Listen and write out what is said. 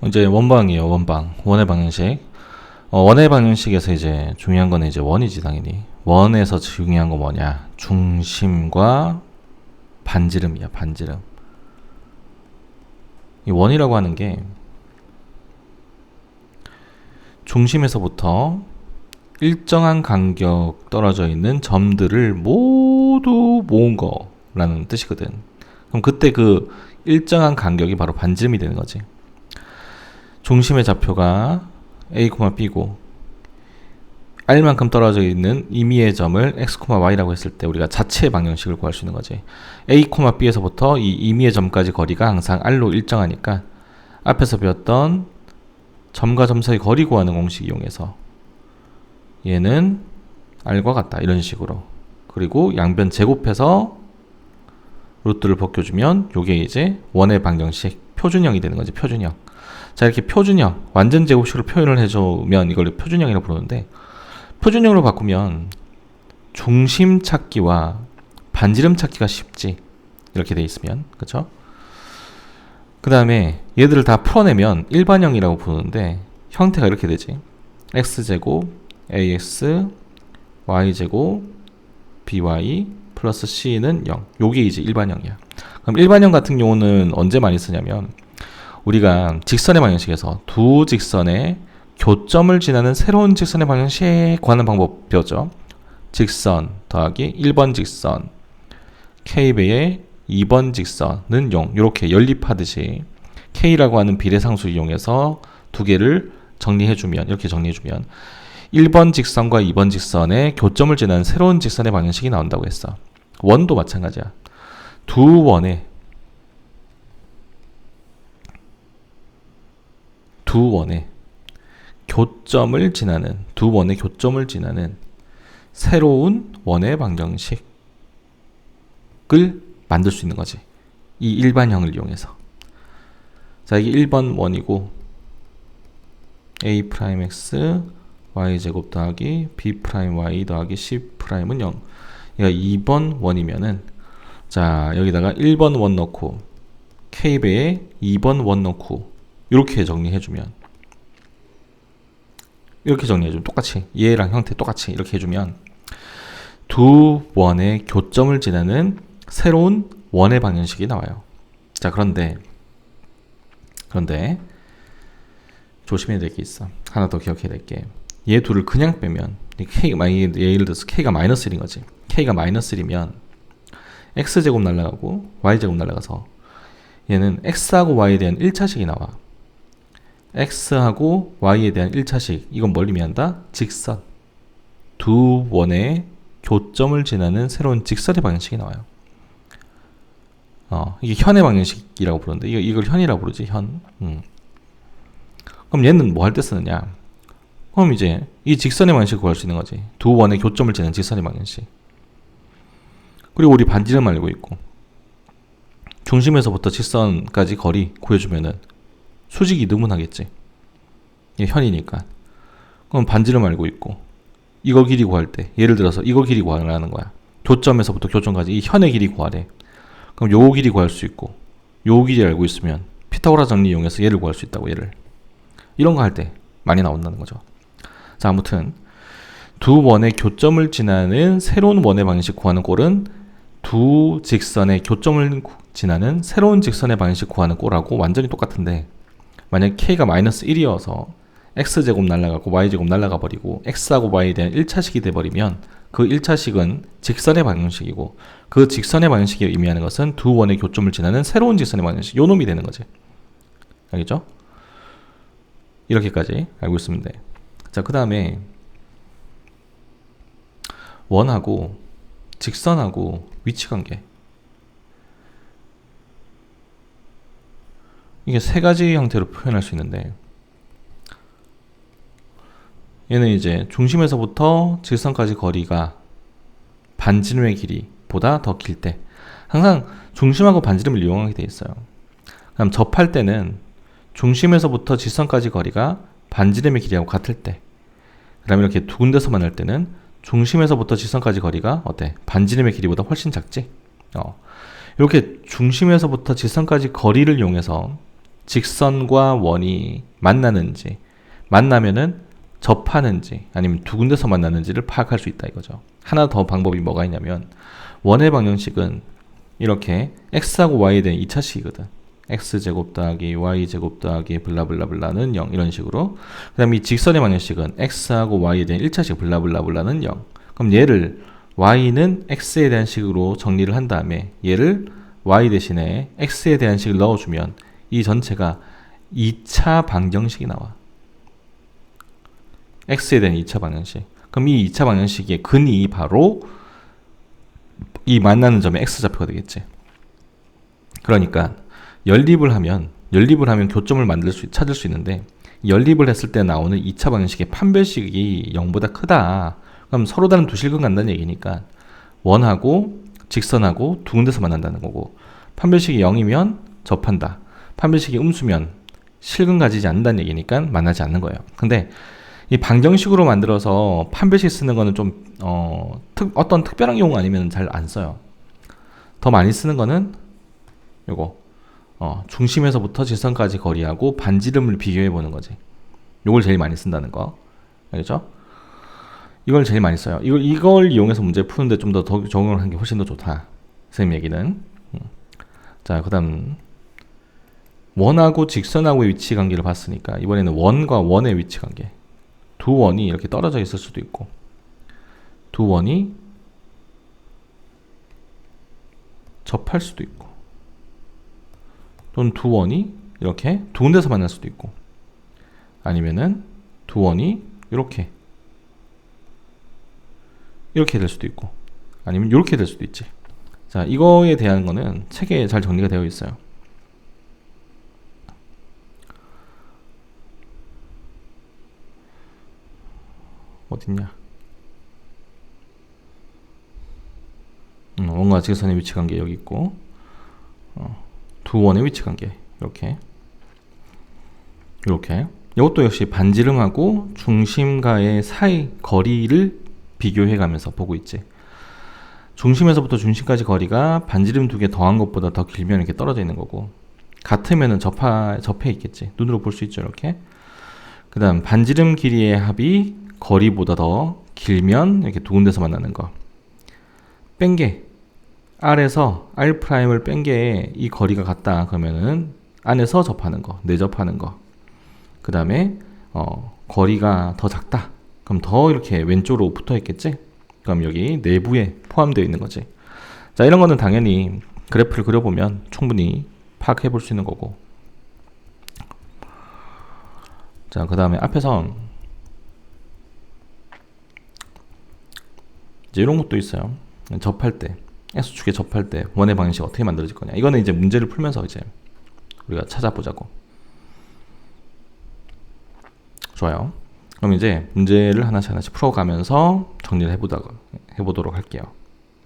이제 원방이에요. 원방. 원의 방정식. 원의 방정식에서 이제 중요한 거는 이제 원이지 당연히. 원에서 중요한 거 뭐냐? 중심과 반지름이야. 반지름. 이 원이라고 하는 게 중심에서부터 일정한 간격 떨어져 있는 점들을 모두 모은 거라는 뜻이거든. 그럼 그때 그 일정한 간격이 바로 반지름이 되는 거지. 중심의 좌표가 A, B고 R만큼 떨어져 있는 임의의 점을 X, Y라고 했을 때 우리가 자체의 방정식을 구할 수 있는 거지. A, B에서부터 이 임의의 점까지 거리가 항상 R로 일정하니까 앞에서 배웠던 점과 점 사이 거리 구하는 공식 이용해서 얘는 R과 같다 이런 식으로, 그리고 양변 제곱해서 루트를 벗겨주면 요게 이제 원의 방정식 표준형이 되는 거지. 표준형. 자, 이렇게 표준형 완전 제곱식으로 표현을 해주면 이걸 표준형이라고 부르는데, 표준형으로 바꾸면 중심 찾기와 반지름 찾기가 쉽지. 이렇게 돼 있으면, 그쵸? 그 다음에 얘들을 다 풀어내면 일반형이라고 부르는데 형태가 이렇게 되지. x제곱 ax y제곱 by 플러스 c는 0. 요게 이제 일반형이야. 그럼 일반형 같은 경우는 언제 많이 쓰냐면 우리가 직선의 방정식에서 두 직선의 교점을 지나는 새로운 직선의 방정식 구하는 방법 배웠죠. 직선 더하기 1번 직선 k배의 2번 직선은 0. 이렇게 연립하듯이 k라고 하는 비례상수 이용해서 두 개를 정리해주면, 이렇게 정리해주면 1번 직선과 2번 직선의 교점을 지나는 새로운 직선의 방정식이 나온다고 했어. 원도 마찬가지야. 두 원의 교점을 지나는 새로운 원의 방정식을 만들 수 있는 거지. 이 일반형을 이용해서. 자, 이게 1번 원이고 a'x y제곱 더하기 b'y 더하기 c'은 0. 얘가 2번 원이면은, 자, 여기다가 1번 원 넣고 k배에 2번 원 넣고 이렇게 정리해주면, 똑같이 얘랑 형태 똑같이 이렇게 해주면 두 원의 교점을 지나는 새로운 원의 방정식이 나와요. 자, 그런데 조심해야 될 게 있어. 하나 더 기억해야 될 게, 얘 둘을 그냥 빼면 예를 들어서 k가 마이너스 1인 거지. k가 마이너스 1이면 x제곱 날라가고 y제곱 날라가서 얘는 x하고 y에 대한 1차식이 나와. x하고 y에 대한 1차식, 이건 뭘 의미한다? 직선. 두 원의 교점을 지나는 새로운 직선의 방정식이 나와요. 이게 현의 방정식이라고 부르는데 이걸 현이라고 부르지. 현. 그럼 얘는 뭐 할 때 쓰느냐? 그럼 이제 이 직선의 방정식을 구할 수 있는 거지. 두 원의 교점을 지나는 직선의 방정식. 그리고 우리 반지름 알고 있고 중심에서부터 직선까지 거리 구해주면은 수직이 느문하겠지. 이게 현이니까. 그럼 반지름 알고 있고 이거 길이 구할 때, 예를 들어서 이거 길이 구하라는 거야. 교점에서부터 교점까지 이 현의 길이 구하래. 그럼 요 길이 구할 수 있고 요 길이 알고 있으면 피타고라 정리 이용해서 얘를 구할 수 있다고. 얘를. 이런 거 할 때 많이 나온다는 거죠. 자, 아무튼 두 원의 교점을 지나는 새로운 원의 방정식 구하는 꼴은 두 직선의 교점을 지나는 새로운 직선의 방정식 구하는 꼴하고 완전히 똑같은데, 만약 k가 마이너스 1이어서 x제곱 날라가고 y제곱 날라가 버리고 x하고 y에 대한 1차식이 돼버리면 그 1차식은 직선의 방정식이고, 그 직선의 방정식이 의미하는 것은 두 원의 교점을 지나는 새로운 직선의 방정식, 요 놈이 되는 거지. 알겠죠? 이렇게까지 알고 있으면 돼. 자, 그 다음에 원하고 직선하고 위치관계, 이게 세 가지 형태로 표현할 수 있는데, 얘는 이제 중심에서부터 직선까지 거리가 반지름의 길이보다 더 길 때, 항상 중심하고 반지름을 이용하게 돼 있어요. 그럼 접할 때는 중심에서부터 직선까지 거리가 반지름의 길이하고 같을 때, 그 다음에 이렇게 두 군데서 만날 때는 중심에서부터 직선까지 거리가 어때? 반지름의 길이보다 훨씬 작지? 이렇게 중심에서부터 직선까지 거리를 이용해서 직선과 원이 만나는지, 만나면은 접하는지, 아니면 두 군데서 만나는지를 파악할 수 있다 이거죠. 하나 더 방법이 뭐가 있냐면, 원의 방정식은 이렇게 x하고 y에 대한 2차식이거든. x제곱 더하기 y제곱 더하기 블라블라블라는 0, 이런 식으로. 그 다음에 이 직선의 방정식은 x하고 y에 대한 1차식 블라블라블라는 0. 그럼 얘를 y는 x에 대한 식으로 정리를 한 다음에 얘를 y 대신에 x에 대한 식을 넣어주면 이 전체가 2차 방정식이 나와. x에 대한 2차 방정식. 그럼 이 2차 방정식의 근이 바로 이 만나는 점의 x좌표가 되겠지. 그러니까 연립을 하면 교점을 찾을 수 있는데, 연립을 했을 때 나오는 2차 방정식의 판별식이 0보다 크다. 그럼 서로 다른 두 실근 간다는 얘기니까 원하고 직선하고 두 군데서 만난다는 거고, 판별식이 0이면 접한다. 판별식이 음수면 실근 가지지 않는다는 얘기니까 만나지 않는 거예요. 근데 이 방정식으로 만들어서 판별식 쓰는 거는 좀 어떤 특별한 경우 아니면 잘 안 써요. 더 많이 쓰는 거는 요거 중심에서부터 직선까지 거리하고 반지름을 비교해 보는 거지. 요걸 제일 많이 쓴다는 거. 알겠죠? 이걸 제일 많이 써요. 이걸 이용해서 문제 푸는데 좀 더 적용을 하는 게 훨씬 더 좋다. 선생님 얘기는. 자, 그 다음 원하고 직선하고의 위치 관계를 봤으니까 이번에는 원과 원의 위치 관계. 두 원이 이렇게 떨어져 있을 수도 있고, 두 원이 접할 수도 있고, 또는 두 원이 이렇게 두 군데서 만날 수도 있고, 아니면은 두 원이 이렇게 될 수도 있고, 아니면 이렇게 될 수도 있지. 자, 이거에 대한 거는 책에 잘 정리가 되어 있어요. 어딨냐? 원과 직선의 위치 관계 여기 있고, 두 원의 위치 관계 이렇게. 이것도 역시 반지름하고 중심과의 사이 거리를 비교해 가면서 보고 있지. 중심에서부터 중심까지 거리가 반지름 두 개 더한 것보다 더 길면 이렇게 떨어져 있는 거고, 같으면은 접해 있겠지. 눈으로 볼 수 있죠, 이렇게. 그 다음 반지름 길이의 합이 거리보다 더 길면 이렇게 두 군데서 만나는 거. 뺀게 R에서 R'을 뺀 게 이 거리가 같다 그러면은 안에서 접하는 거, 내접하는 거. 그 다음에 거리가 더 작다 그럼 더 이렇게 왼쪽으로 붙어 있겠지. 그럼 여기 내부에 포함되어 있는 거지. 자, 이런 거는 당연히 그래프를 그려보면 충분히 파악해 볼 수 있는 거고. 자, 그 다음에 앞에서 이제 이런 것도 있어요. 접할 때, X축에 접할 때 원의 방정식 어떻게 만들어질 거냐. 이거는 이제 문제를 풀면서 이제 우리가 찾아보자고. 좋아요. 그럼 이제 문제를 하나씩 풀어가면서 정리를 해보도록 할게요.